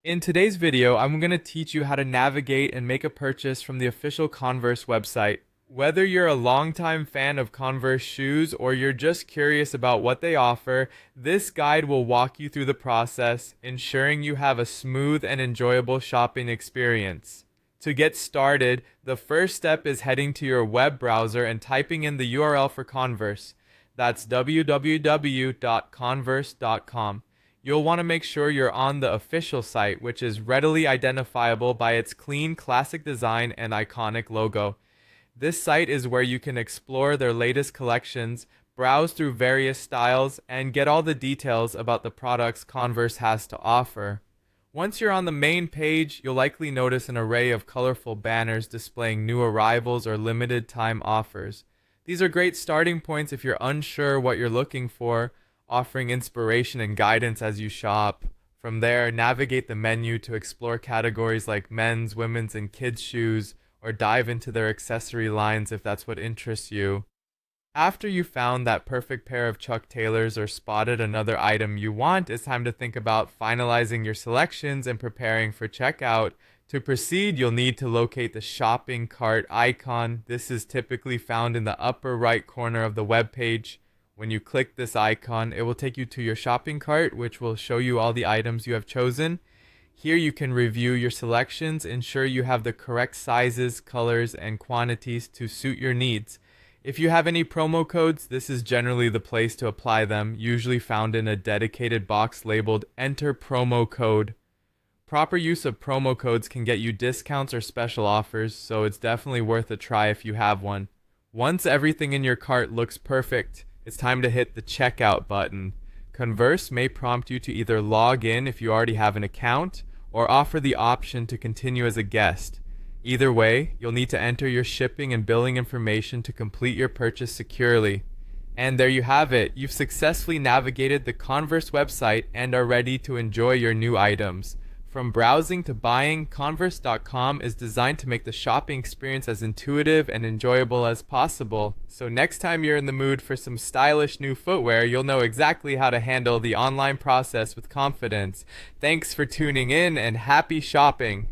In today's video, I'm going to teach you how to navigate and make a purchase from the official Converse website. Whether you're a longtime fan of Converse shoes or you're just curious about what they offer, this guide will walk you through the process, ensuring you have a smooth and enjoyable shopping experience. To get started, the first step is heading to your web browser and typing in the URL for Converse. That's www.converse.com. You'll want to make sure you're on the official site, which is readily identifiable by its clean, classic design and iconic logo. This site is where you can explore their latest collections, browse through various styles, and get all the details about the products Converse has to offer. Once you're on the main page, you'll likely notice an array of colorful banners displaying new arrivals or limited time offers. These are great starting points if you're unsure what you're looking for, offering inspiration and guidance as you shop. From there, navigate the menu to explore categories like men's, women's, and kids' shoes, or dive into their accessory lines if that's what interests you. After you found that perfect pair of Chuck Taylors or spotted another item you want, it's time to think about finalizing your selections and preparing for checkout. To proceed, you'll need to locate the shopping cart icon. This is typically found in the upper right corner of the web page. When you click this icon, it will take you to your shopping cart, which will show you all the items you have chosen. Here you can review your selections, ensure you have the correct sizes, colors, and quantities to suit your needs. If you have any promo codes, this is generally the place to apply them, usually found in a dedicated box labeled Enter Promo Code. Proper use of promo codes can get you discounts or special offers, so it's definitely worth a try if you have one. Once everything in your cart looks perfect, it's time to hit the checkout button. Converse may prompt you to either log in if you already have an account or offer the option to continue as a guest. Either way, you'll need to enter your shipping and billing information to complete your purchase securely. And there you have it. You've successfully navigated the Converse website and are ready to enjoy your new items. From browsing to buying, Converse.com is designed to make the shopping experience as intuitive and enjoyable as possible. So next time you're in the mood for some stylish new footwear, you'll know exactly how to handle the online process with confidence. Thanks for tuning in and happy shopping!